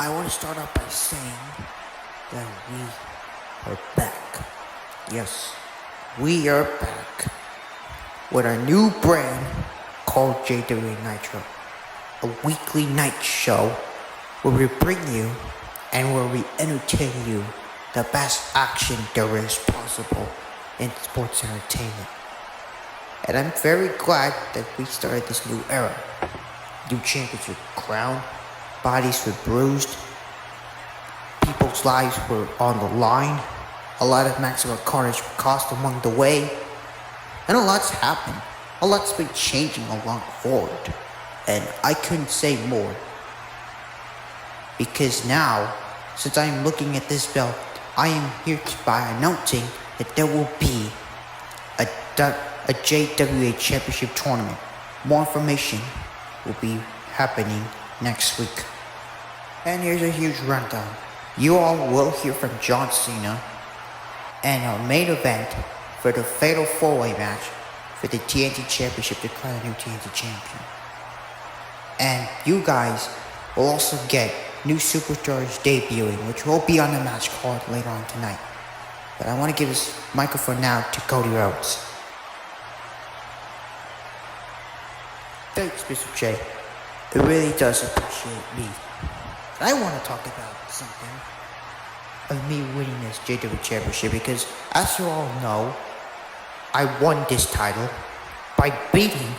I want to start off by saying that we are back. Yes, we are back with a new brand called JWA NITRO, a weekly night show where we bring you and where we entertain you the best action there is possible in sports entertainment. And I'm very glad that we started this new era. New champions were crowned, bodies were bruised, people's lives were on the line, a lot of maximum carnage were caused along the way, and a lot's happened. A lot's been changing along forward, and I couldn't say more. Because now, since I am looking at this belt, I am here by announcing that there will be a JWA Championship tournament. More information will be happening next week. And here's a huge rundown. You all will hear from John Cena and our main event for the Fatal 4-Way match for the TNT Championship to crown a new TNT champion. And you guys will also get new superstars debuting, which will be on the match card later on tonight. But I want to give this microphone now to Cody Rhodes. Thanks, Mr. J. It really does appreciate me. I want to talk about something of me winning this JW Championship because, as you all know, I won this title by beating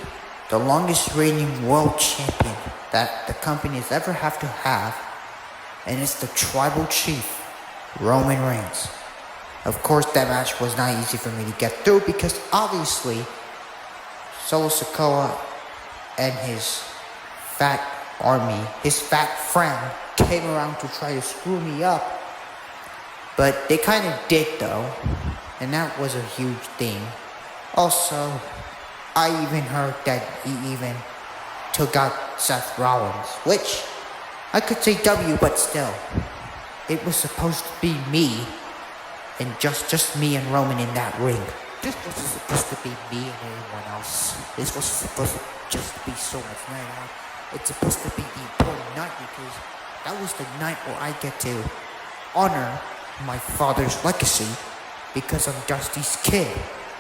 the longest reigning world champion that the company has ever have to have, and it's the tribal chief, Roman Reigns. Of course, that match was not easy for me to get through because obviously Solo Sikoa and his fat army, his fat friend, came around to try to screw me up. But they kind of did though, and that was a huge thing. Also, I even heard that he even took out Seth Rollins, which I could say W, but still, it was supposed to be me, and just me and Roman in that ring. This wasn't supposed to be me and anyone else. This was supposed to just be so much night. It's supposed to be the important night because that was the night where I get to honor my father's legacy because I'm Dusty's kid,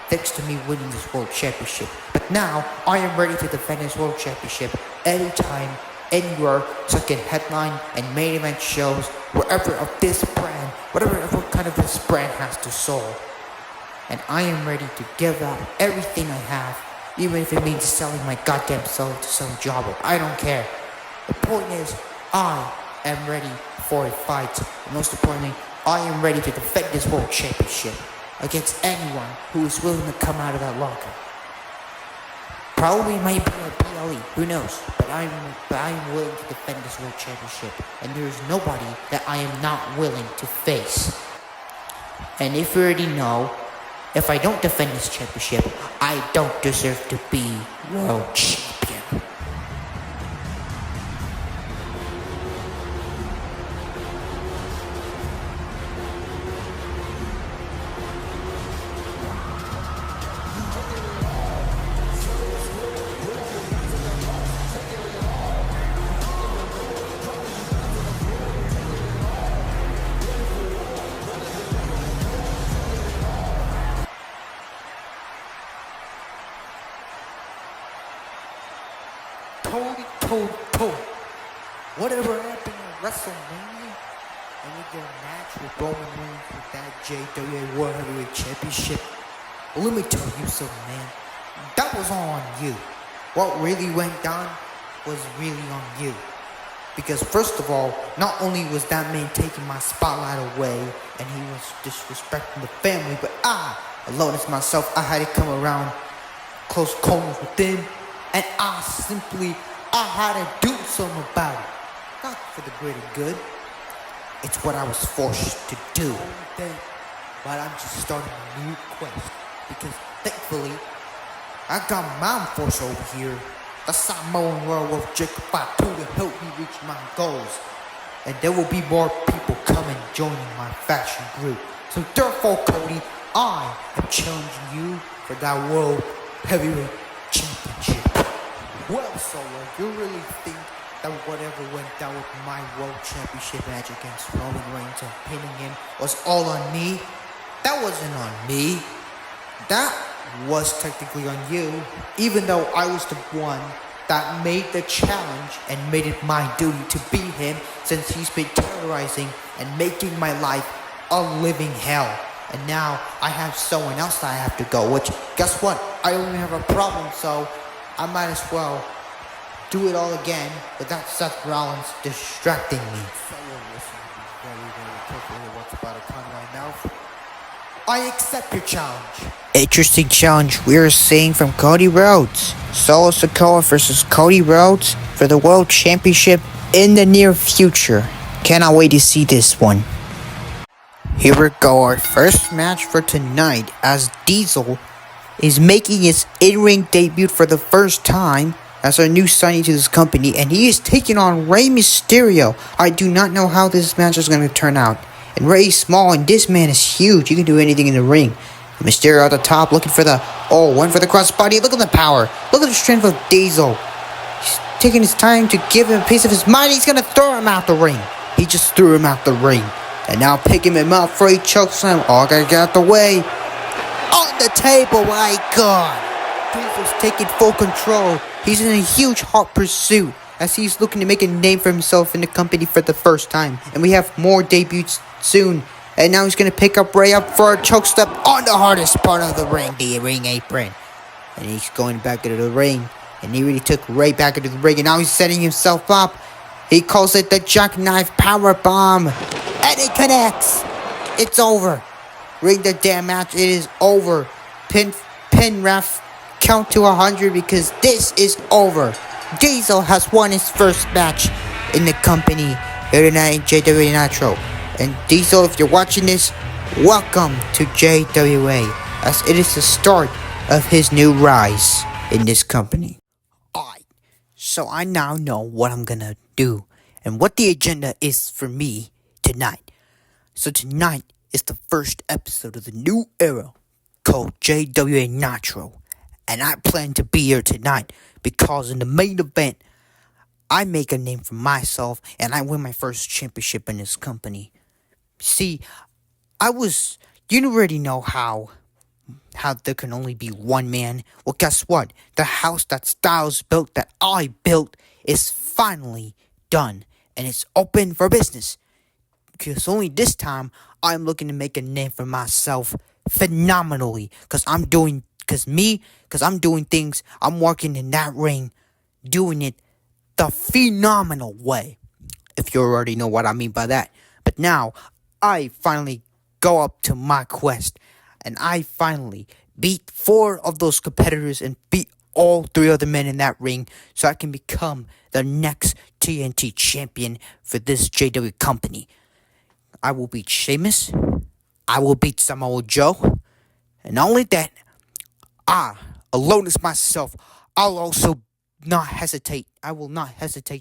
thanks to me winning this world championship. But now, I am ready to defend this world championship anytime, anywhere, so I can headline and main event shows wherever of this brand, whatever kind of this brand has to soul. And I am ready to give out everything I have, even if it means selling my goddamn soul to some jobber. I don't care. The point is, I am ready for a fight. And most importantly, I am ready to defend this world championship against anyone who is willing to come out of that locker. Probably might be a PLE, who knows? But I am willing to defend this world championship. And there is nobody that I am not willing to face. And if you already know, if I don't defend this championship, I don't deserve to be world champion. Totally. Whatever happened at WrestleMania and with your match with Roman Reigns with that JWA World Heavyweight Championship, well, let me tell you something, man. That was all on you. What really went down was really on you. Because first of all, not only was that man taking my spotlight away and he was disrespecting the family, but alone as myself, I had to come around close corners with them, and I had to do something about it. Not for the greater good. It's what I was forced to do. But I'm just starting a new quest. Because thankfully, I got my force over here. The Samoan Werewolf Jacob Fatu to help me reach my goals. And there will be more people coming joining my faction group. So therefore, Cody, I am challenging you for that World Heavyweight Championship. Well, Solo, you really think that whatever went down with my World Championship match against Roman Reigns and pinning him was all on me? That wasn't on me. That was technically on you, even though I was the one that made the challenge and made it my duty to beat him, since he's been terrorizing and making my life a living hell. And now I have someone else that I have to go, which, guess what? I don't even have a problem, so I might as well do it all again without Seth Rollins distracting me. Someone listening very, very carefully to what's about to come right now. I accept your challenge. Interesting challenge we are seeing from Cody Rhodes. Solo Sikoa versus Cody Rhodes for the World Championship in the near future. Cannot wait to see this one. Here we go, our first match for tonight, as Diesel is making his in-ring debut for the first time as a new signing to this company, and he is taking on Rey Mysterio. I do not know how this match is going to turn out. And Rey's small, and this man is huge. He can do anything in the ring. Mysterio at the top, looking for the... went for the crossbody. Look at the power. Look at the strength of Diesel. He's taking his time to give him a piece of his mind. He's going to throw him out the ring. He just threw him out the ring. And now picking him up for a chokeslam. Gotta get out the way. On the table, my God. Diesel's taking full control. He's in a huge hot pursuit as he's looking to make a name for himself in the company for the first time. And we have more debuts soon. And now he's going to pick up Rey up for a chokestep on the hardest part of the ring apron. And he's going back into the ring. And he really took Rey back into the ring. And now he's setting himself up. He calls it the jackknife power bomb. And it connects. It's over. Ring the damn match. It is over. Pin ref. Count to 100 because this is over. Diesel has won his first match in the company here tonight in JWA Nitro. And Diesel, if you're watching this, welcome to JWA, as it is the start of his new rise in this company. Alright, so I now know what I'm gonna do and what the agenda is for me tonight. So tonight is the first episode of the new era called JWA Nitro. And I plan to be here tonight because in the main event, I make a name for myself and I win my first championship in this company. See, you already know how there can only be one man. Well, guess what? The house that Styles built, that I built, is finally done. And it's open for business. Because only this time, I'm looking to make a name for myself phenomenally. Because I'm doing things, I'm working in that ring, doing it the phenomenal way. If you already know what I mean by that. But now, I finally go up to my quest, and I finally beat 4 of those competitors and beat all 3 other men in that ring, so I can become the next TNT champion for this JW company. I will beat Sheamus, I will beat Samoa Joe, and not only that, alone as myself, I will not hesitate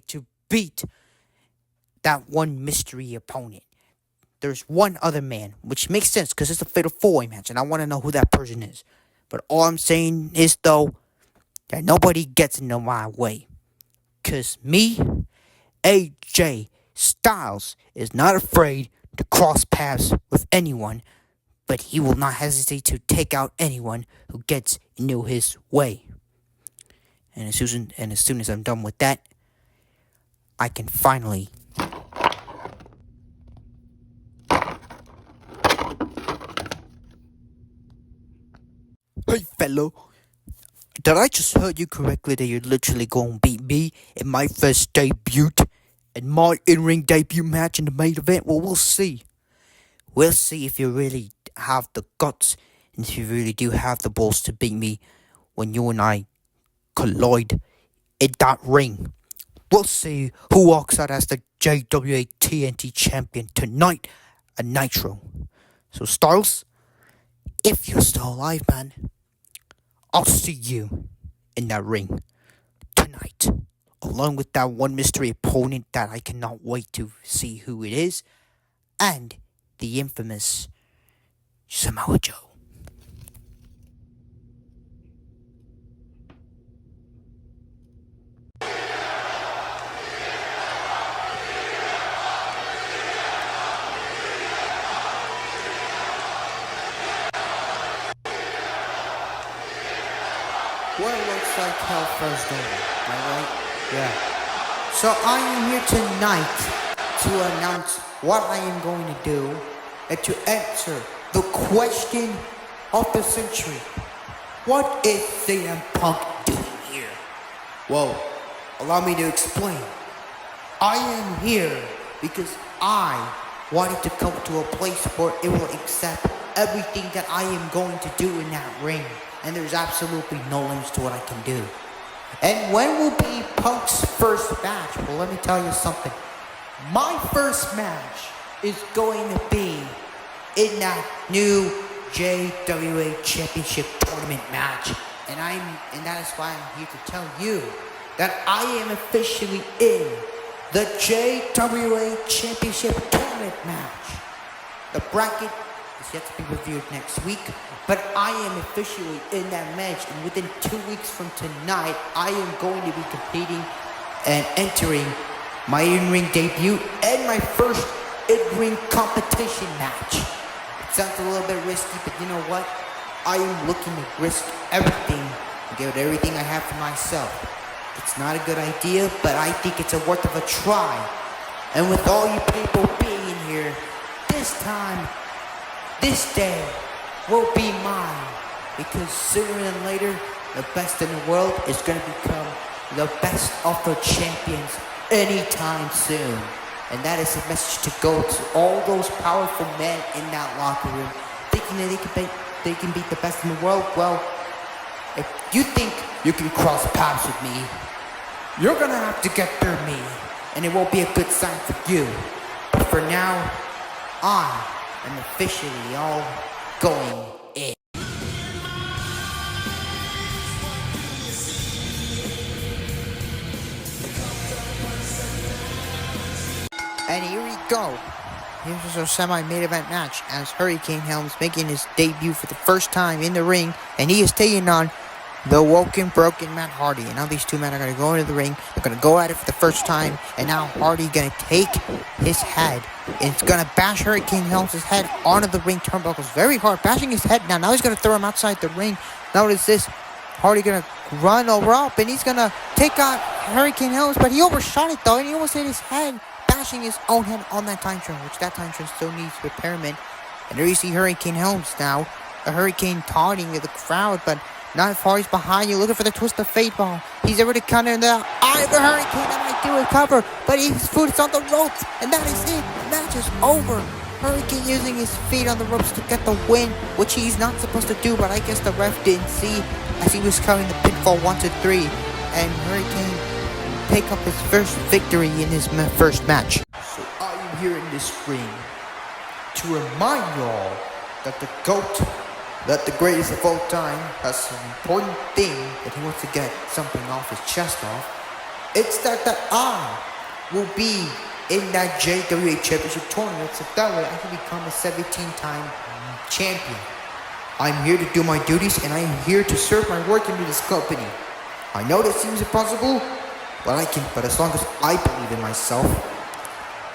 to beat that one mystery opponent. There's one other man, which makes sense because it's a fatal 4-way match, and I want to know who that person is. But all I'm saying is, though, that nobody gets into my way. Because me, AJ Styles, is not afraid to cross paths with anyone, but he will not hesitate to take out anyone who gets into his way. And as soon as I'm done with that, I can finally... Hey, fellow. Did I just heard you correctly that you're literally going to beat me in my first debut? In my in-ring debut match in the main event? Well, we'll see. We'll see if you really have the guts and if you really do have the balls to beat me when you and I collide in that ring. We'll see who walks out as the JWA TNT champion tonight at Nitro. So, Styles, if you're still alive, man, I'll see you in that ring tonight, along with that one mystery opponent that I cannot wait to see who it is, and the infamous Samoa Joe. hell first day, am I right? Yeah. So I am here tonight to announce what I am going to do and to answer the question of the century. What is CM Punk doing here? Well, allow me to explain. I am here because I wanted to come to a place where it will accept everything that I am going to do in that ring. And there's absolutely no limits to what I can do. And when will be Punk's first match? Well, let me tell you something. My first match is going to be in that new JWA Championship Tournament match. And that is why I'm here to tell you that I am officially in the JWA Championship Tournament match. The bracket is yet to be reviewed next week, but I am officially in that match, and within 2 weeks from tonight, I am going to be competing and entering my in-ring debut and my first in-ring competition match. It sounds a little bit risky, but you know what? I am looking to risk everything and give it everything I have for myself. It's not a good idea, but I think it's a worth of a try. And with all you people being here, this time, this day will be mine. Because sooner than later, the best in the world is going to become the best of the champions anytime soon. And that is a message to go to all those powerful men in that locker room, thinking that they can beat the best in the world. Well, if you think you can cross paths with me, you're gonna have to get through me, and it won't be a good sign for you. But for now, I am officially all going in. And here we go. Here's our semi-main event match as Hurricane Helms making his debut for the first time in the ring, and he is taking on the Woken Broken Matt Hardy. And now these two men are going to go into the ring. They're going to go at it for the first time, and now Hardy going to take his head, and it's going to bash Hurricane Helms' head onto the ring turnbuckles very hard, bashing his head. Now he's going to throw him outside the ring. Notice this. Hardy going to run over up, and he's going to take out Hurricane Helms, but he overshot it though, and he almost hit his head, bashing his own head on that time train, which that time train still needs repairment. And there you see Hurricane Helms now. A Hurricane taunting the crowd, but not far. He's behind you, looking for the twist of fate ball. He's able to counter in the eye of the Hurricane. That might do a cover, but his foot is on the ropes, and that is it. Match is over. Hurricane using his feet on the ropes to get the win, which he's not supposed to do, but I guess the ref didn't see as he was counting the pinfall 1, 2, 3, and Hurricane pick up his first victory in his first match. So I am here in this ring to remind y'all that the GOAT, that the greatest of all time, has an important thing that he wants to get something off his chest off. It's that I will be in that JWA Championship Tournament, so that way I can become a 17-time champion. I'm here to do my duties, and I am here to serve my work into this company. I know that seems impossible, but as long as I believe in myself,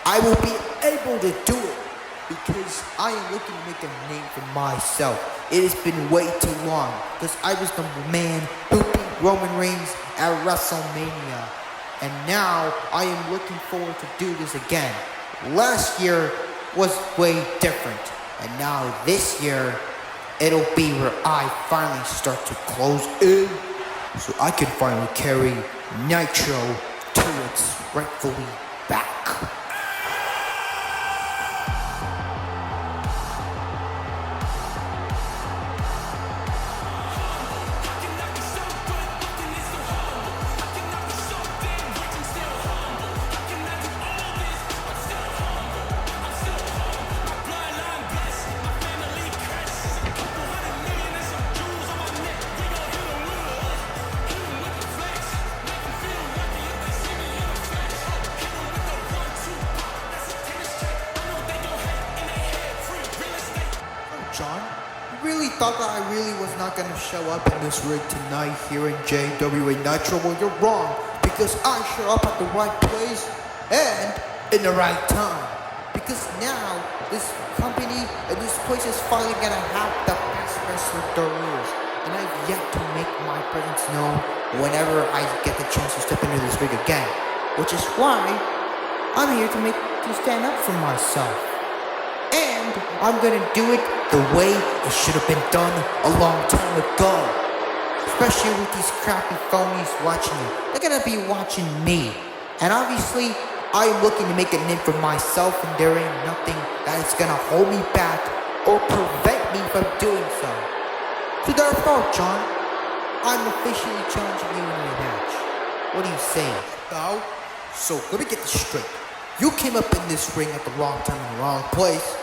I will be able to do it, because I am looking to make a name for myself. It has been way too long, because I was the man who beat Roman Reigns at WrestleMania, and now I am looking forward to do this again. Last year was way different, and now this year, it'll be where I finally start to close in, so I can finally carry Nitro to its rightfully back. John, you really thought that I really was not going to show up in this rig tonight here in JWA Nitro? Well, you're wrong, because I show up at the right place and in the right time. Because now, this company and this place is finally going to have the best wrestler there is. And I've yet to make my presence known whenever I get the chance to step into this ring again. Which is why I'm here to stand up for myself. And I'm gonna do it the way it should have been done a long time ago. Especially with these crappy phonies watching you. They're gonna be watching me. And obviously, I'm looking to make a name for myself, and there ain't nothing that is gonna hold me back or prevent me from doing so. So therefore, John, I'm officially challenging you in a match. What do you say? Now, so let me get this straight. You came up in this ring at the wrong time in the wrong place.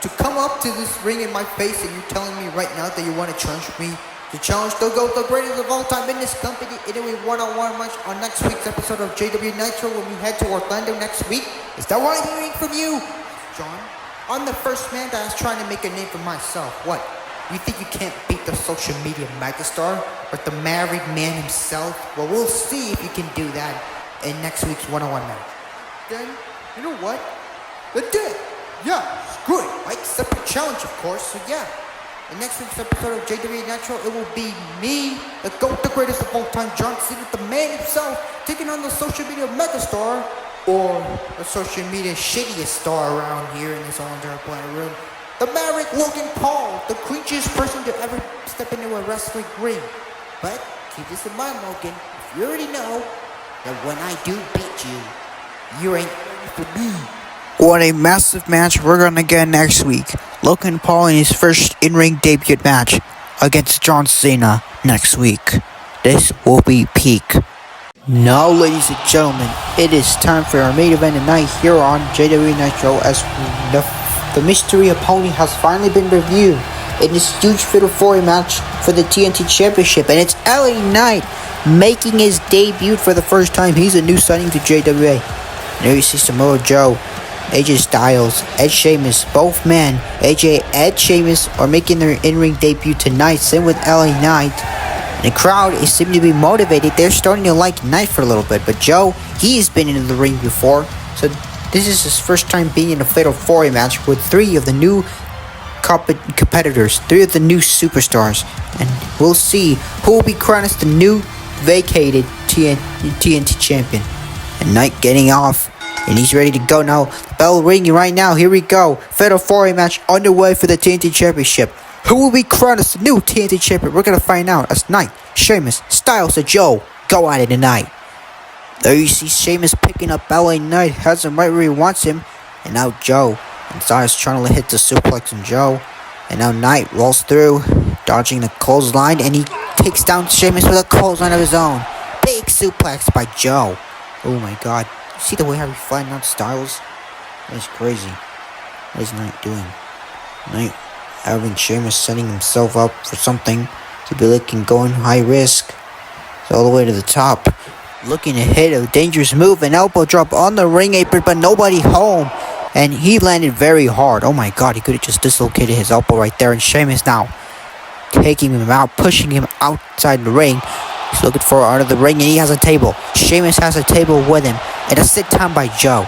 To come up to this ring in my face, and you're telling me right now that you want to challenge me to challenge the greatest of all time in this company in a one-on-one match on next week's episode of JWA NITRO when we head to Orlando next week? Is that what I'm hearing from you? John, I'm the first man that is trying to make a name for myself. What? You think you can't beat the social media megastar or the married man himself? Well, we'll see if you can do that in next week's one-on-one match. Then, you know what? Let's do it. Yeah, screw it. I accept the challenge, of course, so yeah. In next week's episode of JWA Nitro, it will be me, the GOAT, the greatest of all time, John Cena, the man himself, taking on the social media megastar, or the social media shittiest star around here in this whole entire planet room, the Maverick Logan Paul, the cringiest person to ever step into a wrestling ring. But keep this in mind, Logan, if you already know that when I do beat you, you ain't ready for me. What a massive match we're gonna get next week. Logan Paul in his first in-ring debut match against John Cena next week. This will be peak. Now, ladies and gentlemen, it is time for our main event tonight here on JW Nitro, as the mystery opponent has finally been revealed in this huge Fatal 4 match for the TNT Championship, and it's LA Knight making his debut for the first time. He's a new signing to JWA. There you see Samoa Joe, AJ Styles, Ed Sheamus, both men, AJ and Sheamus, are making their in-ring debut tonight. Same with LA Knight. The crowd is seeming to be motivated. They're starting to like Knight for a little bit. But Joe, he has been in the ring before. So this is his first time being in a Fatal 4 match with 3 of the new competitors, 3 of the new superstars. And we'll see who will be crowned as the new vacated TNT champion. And Knight getting off. And he's ready to go now. Bell ringing right now. Here we go. Fatal 4 match underway for the TNT Championship. Who will be crowned as the new TNT Champion? We're going to find out as Knight, Sheamus, Styles, and Joe go at it tonight. There you see Sheamus picking up LA Knight. Has him right where he wants him. And now Joe. And Styles trying to hit the suplex on Joe. And now Knight rolls through, dodging the clothesline. And he takes down Sheamus with a clothesline of his own. Big suplex by Joe. Oh my god. See the way how he's flattening out Styles? That's crazy. What is Knight doing? Knight having Sheamus setting himself up for something to be looking going high risk. It's all the way to the top. Looking to hit a dangerous move, an elbow drop on the ring apron, but nobody home. And he landed very hard. Oh my god, he could have just dislocated his elbow right there. And Sheamus now taking him out, pushing him outside the ring. He's looking for out of the ring, and he has a table. Sheamus has a table with him, and a sit down by Joe.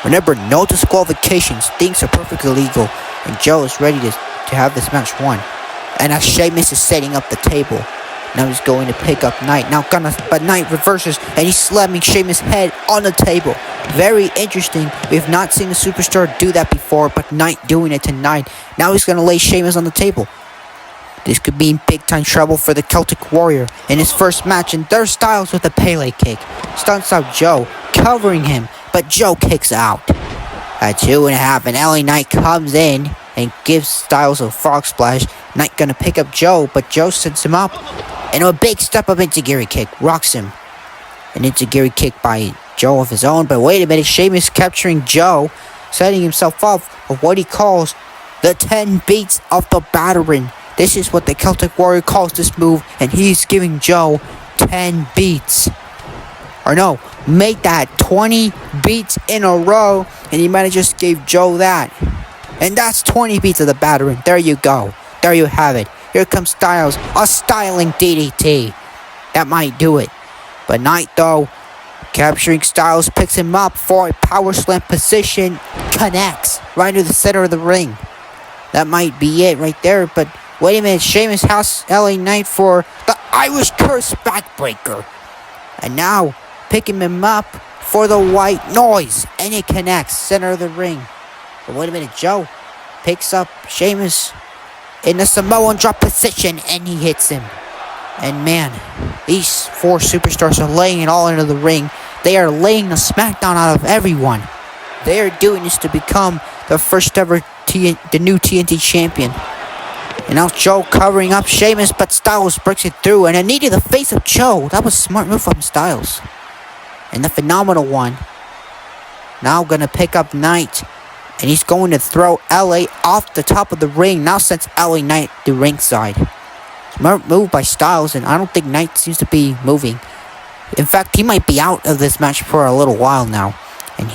Remember, no disqualifications. Things are perfectly legal, and Joe is ready to have this match won. And as Sheamus is setting up the table, now he's going to pick up Knight. But Knight reverses, and he's slamming Sheamus' head on the table. Very interesting. We've not seen a superstar do that before, but Knight doing it tonight. Now he's going to lay Sheamus on the table. This could be big-time trouble for the Celtic Warrior in his first match, and there's Styles with a Pele kick. Stunts out Joe, covering him, but Joe kicks out. At 2.5, and LA Knight comes in and gives Styles a frog splash. Knight gonna pick up Joe, but Joe sets him up. And a big step-up enziguri kick, rocks him. An enziguri kick by Joe of his own, but wait a minute, Sheamus capturing Joe, setting himself up for what he calls the 10 beats of the battering. This is what the Celtic Warrior calls this move, and he's giving Joe 10 beats. Or no, make that 20 beats in a row, and he might have just gave Joe that. And that's 20 beats of the battering. There you go. There you have it. Here comes Styles, a styling DDT. That might do it. But Knight, though, capturing Styles, picks him up for a power slam position, connects right to the center of the ring. That might be it right there, but Wait a minute, Sheamus has LA Knight for the Irish Curse backbreaker. And now, picking him up for the white noise. And it connects, center of the ring. But wait a minute, Joe picks up Sheamus in the Samoan drop position, and he hits him. And man, these four superstars are laying it all into the ring. They are laying the smackdown out of everyone. They are doing this to become the first ever the new TNT champion. And now Joe covering up Sheamus, but Styles breaks it through. And it needed the face of Joe. That was a smart move from Styles. And the phenomenal one now gonna pick up Knight. And he's going to throw LA off the top of the ring. Now sends LA Knight to ringside. Smart move by Styles, and I don't think Knight seems to be moving. In fact, he might be out of this match for a little while now. And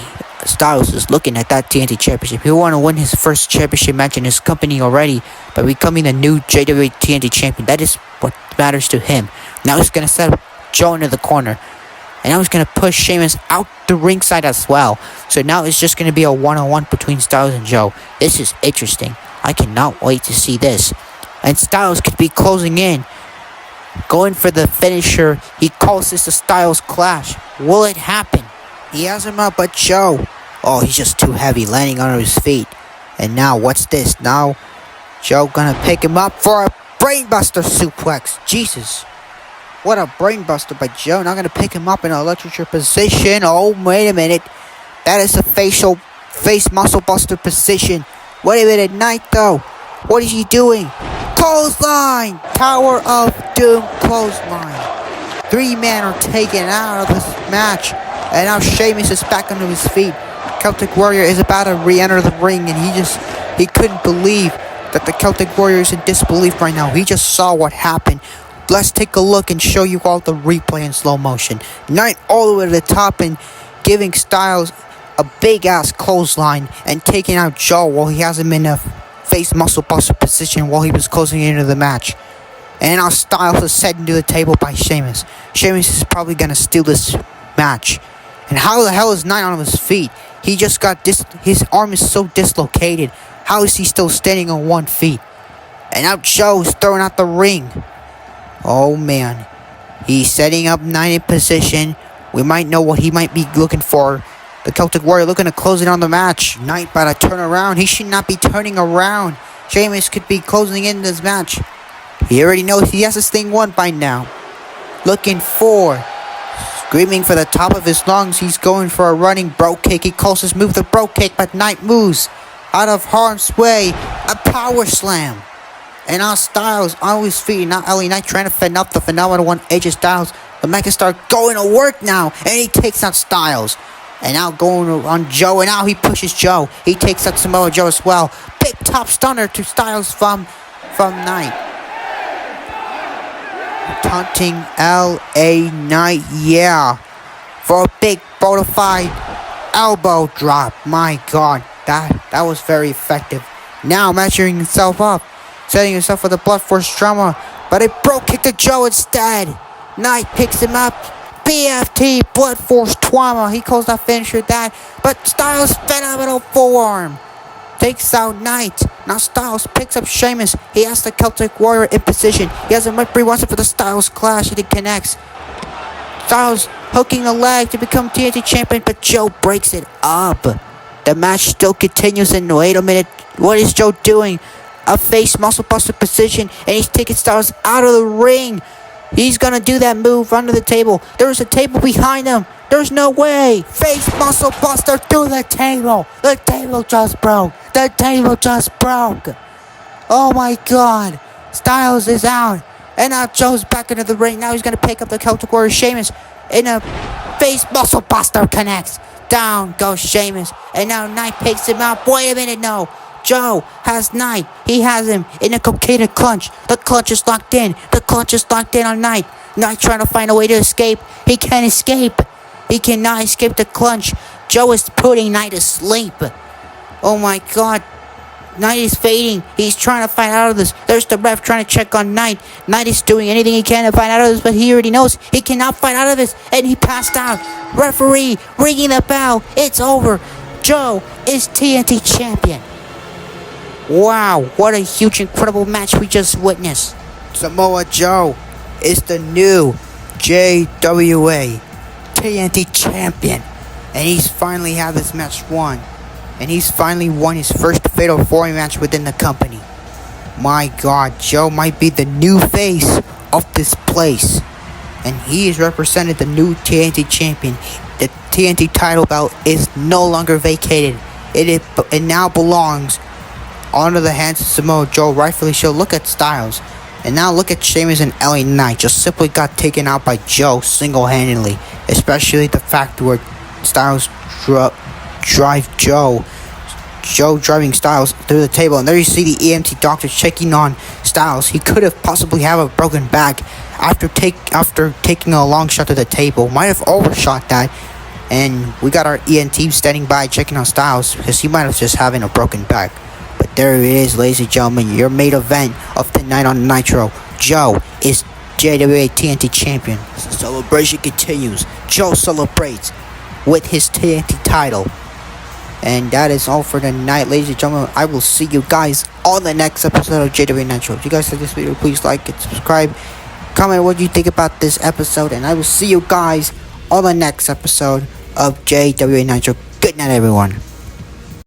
Styles is looking at that TNT Championship. He want to win his first championship match in his company already by becoming the new JWA TNT Champion. That is what matters to him. Now he's going to set up Joe into the corner. And now he's going to push Sheamus out the ringside as well. So now it's just going to be a one-on-one between Styles and Joe. This is interesting. I cannot wait to see this. And Styles could be closing in. Going for the finisher. He calls this a Styles clash. Will it happen? He has him up, but Joe. Oh, he's just too heavy, landing under his feet. And now, what's this? Now, Joe gonna pick him up for a brainbuster suplex. Jesus. What a brainbuster by Joe. Now gonna pick him up in an electric position. Oh, wait a minute. That is a face muscle buster position. Wait a minute, Knight though. What is he doing? Clothesline! Tower of Doom clothesline. 3 men are taken out of this match. And now Sheamus is back onto his feet. Celtic Warrior is about to re-enter the ring, and he couldn't believe that the Celtic Warrior is in disbelief right now. He just saw what happened. Let's take a look and show you all the replay in slow motion. Knight all the way to the top and giving Styles a big-ass clothesline and taking out Joe while he has him in a face muscle buster position while he was closing into the match. And now Styles is set into the table by Sheamus. Sheamus is probably going to steal this match. And how the hell is Knight on his feet? He just got his arm is so dislocated. How is he still standing on 1 foot? And now Joe's throwing out the ring. Oh man. He's setting up Knight in position. We might know what he might be looking for. The Celtic Warrior looking to close it on the match. Knight about to turn around. He should not be turning around. Sheamus could be closing in this match. He already knows he has this thing won by now. Looking for. Screaming for the top of his lungs. He's going for a running bro kick. He calls his move the bro kick, but Knight moves out of harm's way. A power slam. And now Styles on his feet. Now LA Knight trying to fend up the phenomenal one, AJ Styles. The Megastar going to work now. And he takes out Styles. And now going on Joe. And now he pushes Joe. He takes out Samoa Joe as well. Big top stunner to Styles from Knight. Taunting LA Knight. Yeah. For a big bona fide elbow drop. My God. That was very effective. Now measuring himself up. Setting himself for the Blood Force drama. But a bro kick to Joe instead. Knight picks him up. BFT, Blood Force Trauma. He calls that finisher that. But Styles phenomenal forearm. Takes out Knight. Now Styles picks up Sheamus. He has the Celtic Warrior in position. He has a Mercury wants it for the Styles clash and it connects. Styles hooking the leg to become TNT champion, but Joe breaks it up. The match still continues and wait a minute. What is Joe doing? A face muscle buster position and he's taking Styles out of the ring. He's gonna do that move under the table. There's a table behind him. There's no way. Face muscle buster through the table. The table just broke. The table just broke. Oh my God. Styles is out. And now Joe's back into the ring. Now he's gonna pick up the Celtic Warrior Sheamus. In a face muscle buster connects. Down goes Sheamus. And now Knight picks him up. Wait a minute, no. Joe has Knight. He has him in a cocaine clutch. The clutch is locked in. The clutch is locked in on Knight. Knight trying to find a way to escape. He can't escape. He cannot escape the clutch. Joe is putting Knight to sleep. Oh my God. Knight is fading. He's trying to find out of this. There's the ref trying to check on Knight. Knight is doing anything he can to find out of this, but he already knows he cannot find out of this. And he passed out. Referee ringing the bell. It's over. Joe is TNT champion. Wow, what a huge, incredible match we just witnessed. Samoa Joe is the new JWA TNT champion. And he's finally had this match won. And he's finally won his first Fatal 4-Way match within the company. My God, Joe might be the new face of this place. And he has represented the new TNT champion. The TNT title belt is no longer vacated. It now belongs onto the hands of Samoa Joe, rightfully so. Look at Styles. And now look at Sheamus and LA Knight. Just simply got taken out by Joe single-handedly. Especially the fact where Styles drive Joe driving Styles through the table. And there you see the EMT doctor checking on Styles. He could have possibly have a broken back after taking a long shot to the table. Might have overshot that. And we got our ENT standing by checking on Styles because he might have just having a broken back. But there it is, ladies and gentlemen, your main event of the night on Nitro. Joe is JWA TNT champion. The celebration continues. Joe celebrates with his TNT title. And that is all for tonight, ladies and gentlemen. I will see you guys on the next episode of JWA Nitro. If you guys like this video, please like it, subscribe, comment what you think about this episode, and I will see you guys on the next episode of JWA Nitro. Good night, everyone.